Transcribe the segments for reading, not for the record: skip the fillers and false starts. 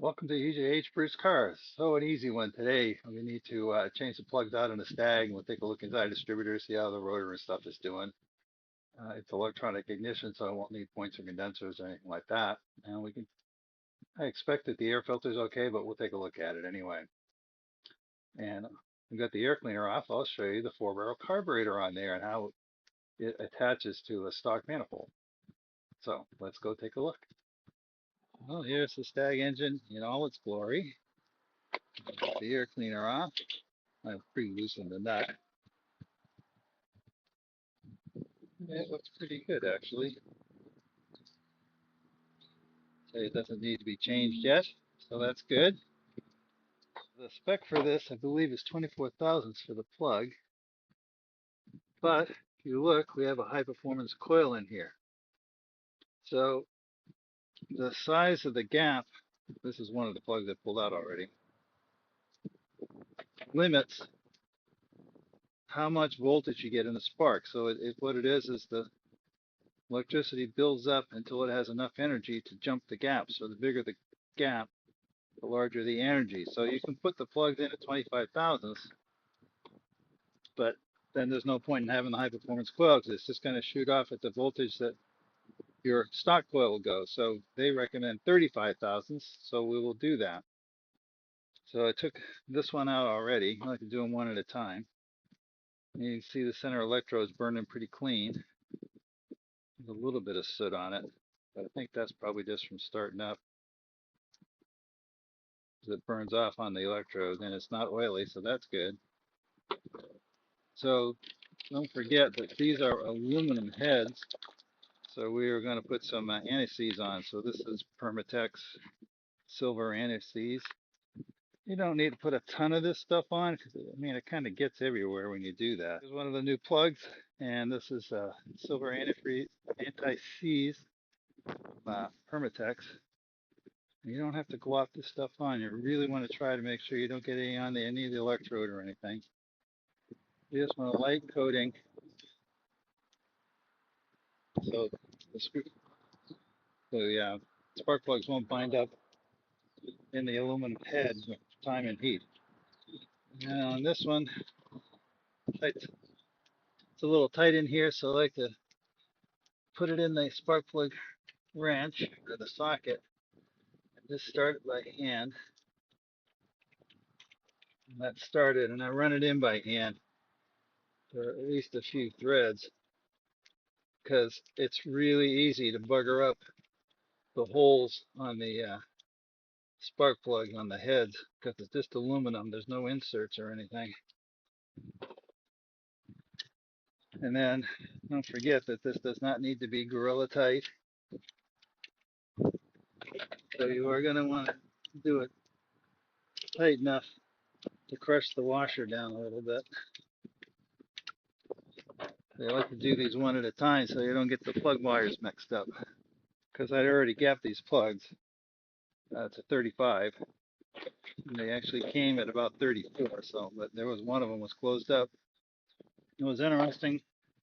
Welcome to EJH Bruce Cars. So an easy one today. We need to change the plugs out on the Stag, and we'll take a look inside the distributor, see how the rotor and stuff is doing. It's electronic ignition, so I won't need points or condensers or anything like that. And I expect that the air filter is okay, but we'll take a look at it anyway. And we've got the air cleaner off. I'll show you the 4-barrel carburetor on there and how it attaches to a stock manifold. So let's go take a look. Well, here's the Stag engine in all its glory. The air cleaner off. I've pre-loosened the nut. It looks pretty good, actually. So it doesn't need to be changed yet, so that's good. The spec for this, I believe, is 24 thousandths for the plug. But if you look, we have a high-performance coil in here. So the size of the gap, this is one of the plugs I pulled out already, limits how much voltage you get in the spark. So what it is the electricity builds up until it has enough energy to jump the gap. So the bigger the gap, the larger the energy. So you can put the plugs in at 25 thousandths, but then there's no point in having the high performance coil because it's just going to shoot off at the voltage that your stock coil will go. So they recommend 35 thousandths, so we will do that. So I took this one out already. I like to do them one at a time. And you can see the center electrode is burning pretty clean. There's a little bit of soot on it, but I think that's probably just from starting up. It burns off on the electrode and it's not oily, so that's good. So don't forget that these are aluminum heads, so we are going to put some anti-seize on. So this is Permatex silver anti-seize. You don't need to put a ton of this stuff on because it kind of gets everywhere when you do that. This is one of the new plugs, and this is silver anti-seize Permatex. You don't have to glop this stuff on. You really want to try to make sure you don't get any on any of the electrode or anything. You just want a light coating so the spark plugs won't bind up in the aluminum head with time and heat. And on this one, it's a little tight in here, so I like to put it in the spark plug wrench or the socket and just start it by hand. And that started, and I run it in by hand for at least a few threads because it's really easy to bugger up the holes on the spark plug on the heads because it's just aluminum. There's no inserts or anything. And then don't forget that this does not need to be Gorilla tight. So you are going to want to do it tight enough to crush the washer down a little bit. They like to do these one at a time so you don't get the plug wires mixed up. Because I'd already gapped these plugs to 35. And they actually came at about 34, but there was one of them was closed up. It was interesting.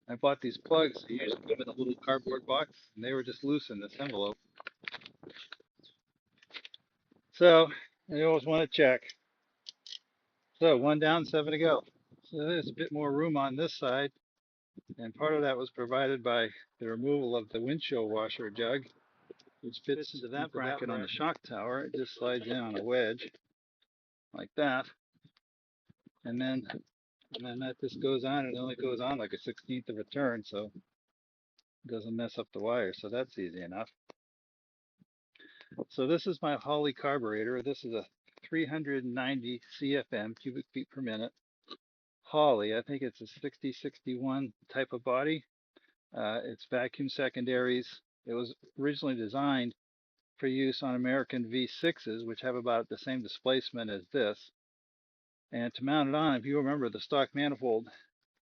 I bought these plugs. I usually come in a little cardboard box, and they were just loose in this envelope. So you always want to check. So 1 down, 7 to go. So there's a bit more room on this side, and part of that was provided by the removal of the windshield washer jug, which fits into that bracket on the shock tower. It just slides in on a wedge like that, and then that just goes on. It only goes on like a 16th of a turn, so it doesn't mess up the wire. So that's easy enough. So this is my Holley carburetor. This is a 390 CFM, cubic feet per minute. Holley, I think it's a 6061 type of body. It's vacuum secondaries. It was originally designed for use on American V6s, which have about the same displacement as this. And to mount it on, if you remember, the stock manifold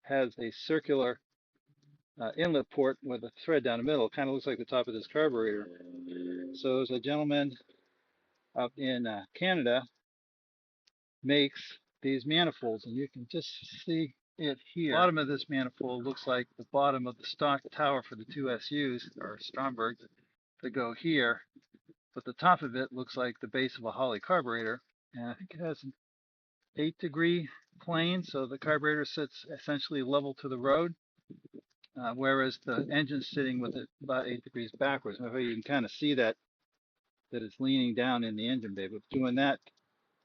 has a circular inlet port with a thread down the middle. It kind of looks like the top of this carburetor. So there's a gentleman up in Canada makes these manifolds, and you can just see it here. The bottom of this manifold looks like the bottom of the stock tower for the two SUs or Strombergs that go here. but the top of it looks like the base of a Holley carburetor. And I think it has an 8-degree plane, so the carburetor sits essentially level to the road, whereas the engine's sitting with it about 8 degrees backwards. Maybe you can kind of see that it's leaning down in the engine bay, but doing that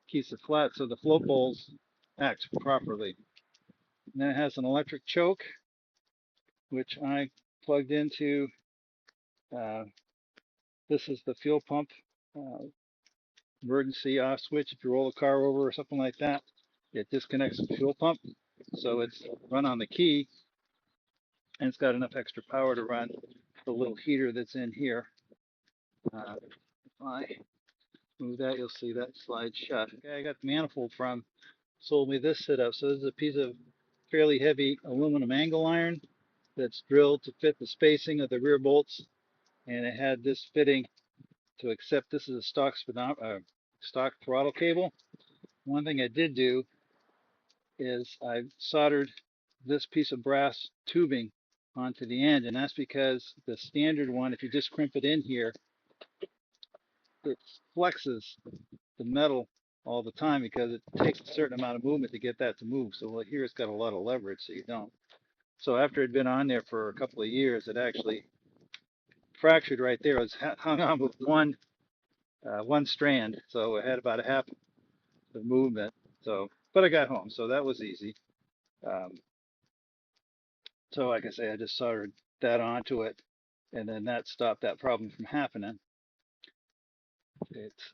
keeps it flat so the float bowls act properly. And then it has an electric choke, which I plugged into. Uh, this is the fuel pump emergency off switch. If you roll the car over or something like that, it disconnects the fuel pump. So it's run on the key, and it's got enough extra power to run the little heater that's in here. If I move that, you'll see that slide shut. Okay, I got the manifold from, sold me this setup. So this is a piece of fairly heavy aluminum angle iron that's drilled to fit the spacing of the rear bolts, and it had this fitting to accept. This is a stock throttle cable. One thing I did do is I soldered this piece of brass tubing onto the end, and that's because the standard one, if you just crimp it in here, it flexes the metal all the time because it takes a certain amount of movement to get that to move. So here it's got a lot of leverage, so you don't. So after it had been on there for a couple of years, it actually fractured right there. It was hung on with one strand, so it had about a half the movement. So, but I got home, so that was easy. So like I say, I just soldered that onto it, and then that stopped that problem from happening. It's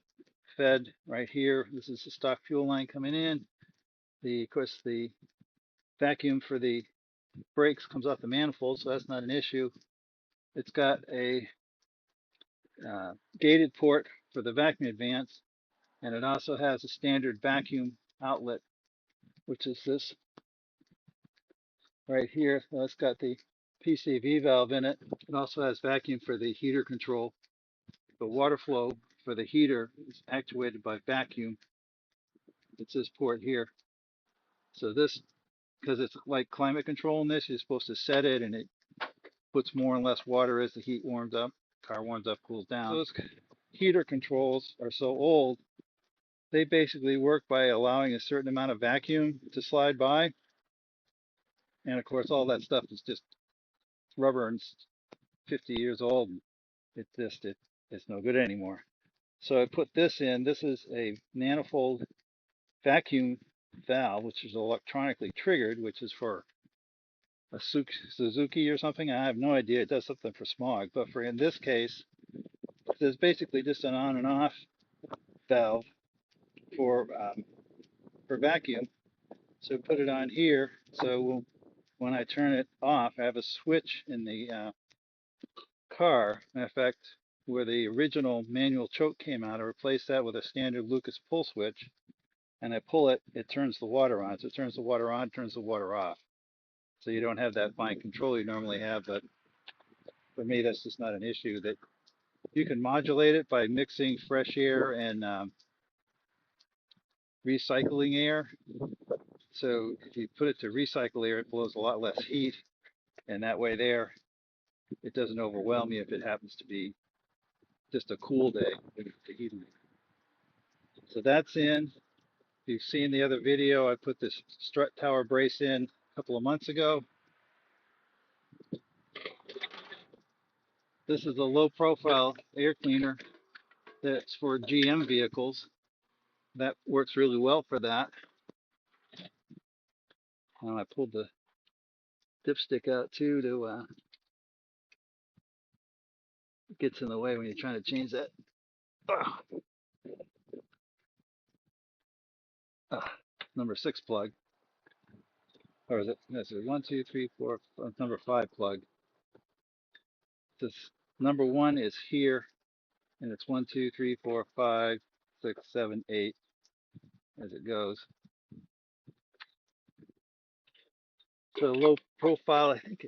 fed right here. This is the stock fuel line coming in. Of course, the vacuum for the brakes comes off the manifold, so that's not an issue. It's got a gated port for the vacuum advance, and it also has a standard vacuum outlet, which is this right here. So it's got the PCV valve in it. It also has vacuum for the heater control. The water flow for the heater is actuated by vacuum. It's this port here. So this, because it's like climate control in this, you're supposed to set it and it puts more and less water as the heat warms up. Car warms up, cools down. So those heater controls are so old, they basically work by allowing a certain amount of vacuum to slide by. And of course, all that stuff is just rubber and 50 years old. It's no good anymore. So I put this in. This is a manifold vacuum valve, which is electronically triggered, which is for a Suzuki or something. I have no idea. It does something for smog, but for in this case, there's basically just an on and off valve for vacuum. So put it on here. So when I turn it off, I have a switch in the car. In fact, where the original manual choke came out, I replaced that with a standard Lucas pull switch. And I pull it, it turns the water on. So it turns the water on, turns the water off. So you don't have that fine control you normally have, but for me, that's just not an issue. That you can modulate it by mixing fresh air and recycling air. So if you put it to recycle air, it blows a lot less heat, and that way there, it doesn't overwhelm you if it happens to be just a cool day. So that's in. If you've seen the other video, I put this strut tower brace in a couple of months ago. This is a low profile air cleaner that's for GM vehicles. That works really well for that. And I pulled the dipstick out too to it gets in the way when you're trying to change that. Number 6 plug. Or is it? That's it. 1, 2, 3, 4. Number 5 plug. This number 1 is here, and it's 1, 2, 3, 4, 5, 6, 7, 8 as it goes. So low profile. I think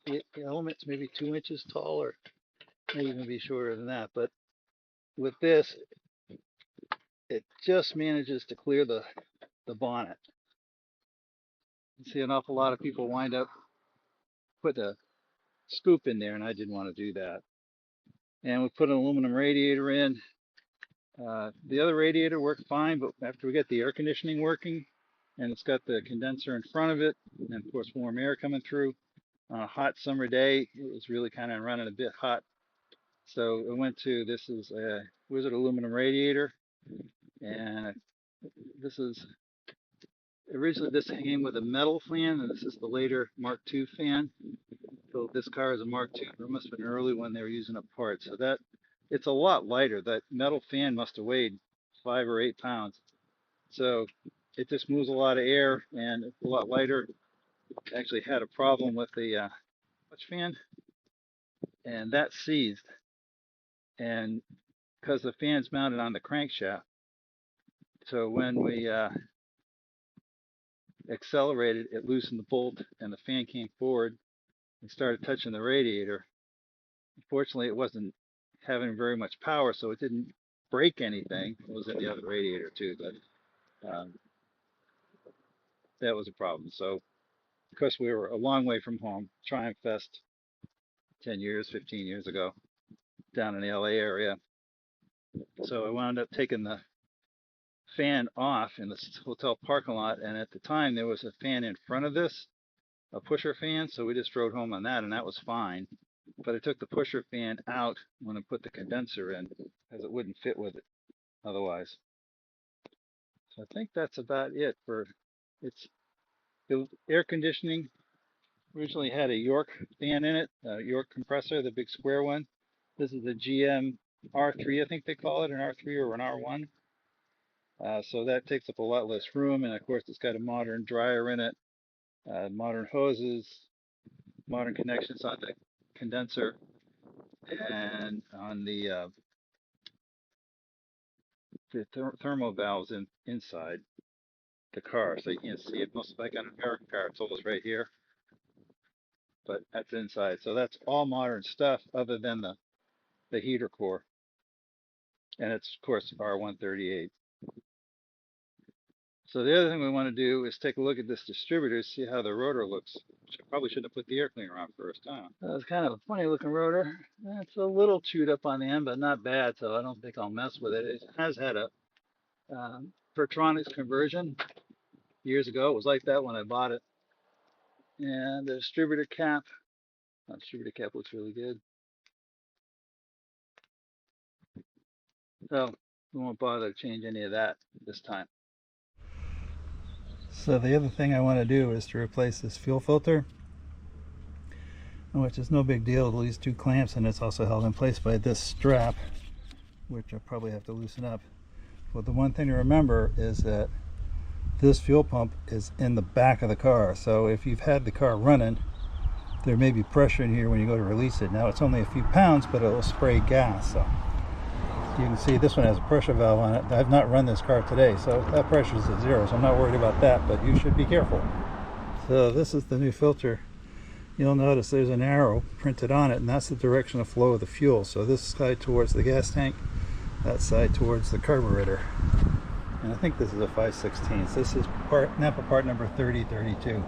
the element's maybe 2 inches tall, or maybe even be shorter than that. But with this, it just manages to clear the bonnet. You see an awful lot of people wind up put a scoop in there, and I didn't want to do that. and we put an aluminum radiator in. The other radiator worked fine, but after we get the air conditioning working, and it's got the condenser in front of it, and of course warm air coming through, on a hot summer day, it was really kind of running a bit hot. So I went to, this is a Wizard aluminum radiator, and this is, originally this came with a metal fan, and this is the later Mark II fan. So this car is a Mark II. It must have been early when they were using a part. So that, it's a lot lighter. That metal fan must have weighed 5 or 8 pounds. So it just moves a lot of air, and it's a lot lighter. Actually had a problem with the clutch fan, and that seized. And because the fan's mounted on the crankshaft, so when we accelerated, it loosened the bolt, and the fan came forward and started touching the radiator. Unfortunately, it wasn't having very much power, so it didn't break anything. It was in the other radiator too, but that was a problem. So, because we were a long way from home, Triumph Fest 10 years, 15 years ago, down in the LA area. So I wound up taking the fan off in the hotel parking lot, and at the time there was a fan in front of this, a pusher fan, so we just drove home on that, and that was fine. But I took the pusher fan out when I put the condenser in, because it wouldn't fit with it otherwise. So I think that's about it for its, the air conditioning originally had a York fan in it, a York compressor, the big square one. This is a GM R3, I think they call it, an R3 or an R1. So that takes up a lot less room, and of course it's got a modern dryer in it, modern hoses, modern connections on the condenser, and on the thermal valves inside the car, so you can't see it. Most like on an American car, it's always right here, but that's inside. So that's all modern stuff, other than the heater core, and it's of course R138. So the other thing we want to do is take a look at this distributor, see how the rotor looks. Which I probably should have put the air cleaner on first, huh? It's kind of a funny looking rotor. It's a little chewed up on the end, but not bad, so I don't think I'll mess with it. It has had a Pertronics conversion years ago. It was like that when I bought it. And the distributor cap, distributor cap looks really good. So we won't bother to change any of that this time. So the other thing I want to do is to replace this fuel filter, which is no big deal. These 2 clamps, and it's also held in place by this strap, which I'll probably have to loosen up. But the one thing to remember is that this fuel pump is in the back of the car, so if you've had the car running, there may be pressure in here when you go to release it. Now it's only a few pounds, but it will spray gas. So you can see this one has a pressure valve on it. I've not run this car today, so that pressure is at 0, so I'm not worried about that, but you should be careful. So this is the new filter. You'll notice there's an arrow printed on it, and that's the direction of flow of the fuel. So this side towards the gas tank, that side towards the carburetor. And I think this is a 5/16. This is Napa part number 3032.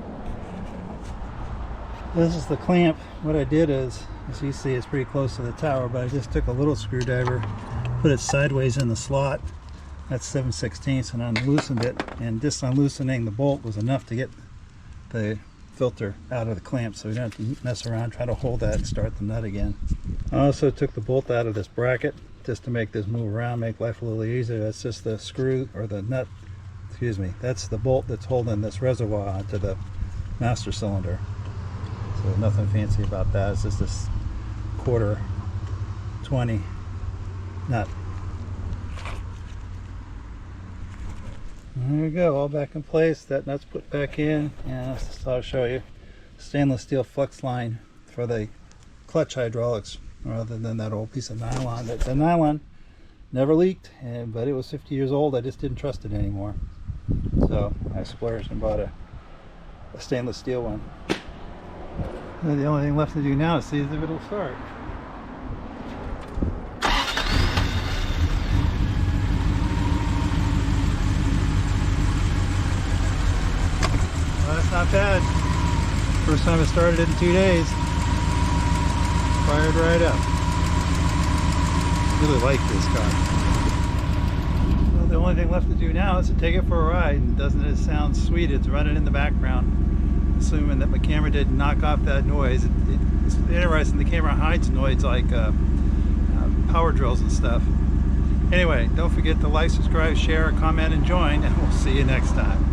This is the clamp. What I did is, as you see, it's pretty close to the tower, but I just took a little screwdriver, put it sideways in the slot. That's 7/16, and unloosened it, and just unloosening the bolt was enough to get the filter out of the clamp, so we don't have to mess around trying to hold that and start the nut again. I also took the bolt out of this bracket just to make this move around, make life a little easier. That's just the screw, or the nut, excuse me, that's the bolt that's holding this reservoir onto the master cylinder. So nothing fancy about that. It's just this 1/4-20 nut. There we go, all back in place. That nut's put back in, and I'll show you. Stainless steel flex line for the clutch hydraulics, rather than that old piece of nylon. The nylon never leaked, but it was 50 years old. I just didn't trust it anymore. So I splurged and bought a stainless steel one. And the only thing left to do now is see if it'll start. Well, that's not bad. First time I started it in 2 days. Fired right up. Really like this car. Well, the only thing left to do now is to take it for a ride. And doesn't it sound sweet? It's running in the background. Assuming that my camera didn't knock off that noise. It's interesting, the camera hides noise like power drills and stuff. Anyway, don't forget to like, subscribe, share, comment, and join, and we'll see you next time.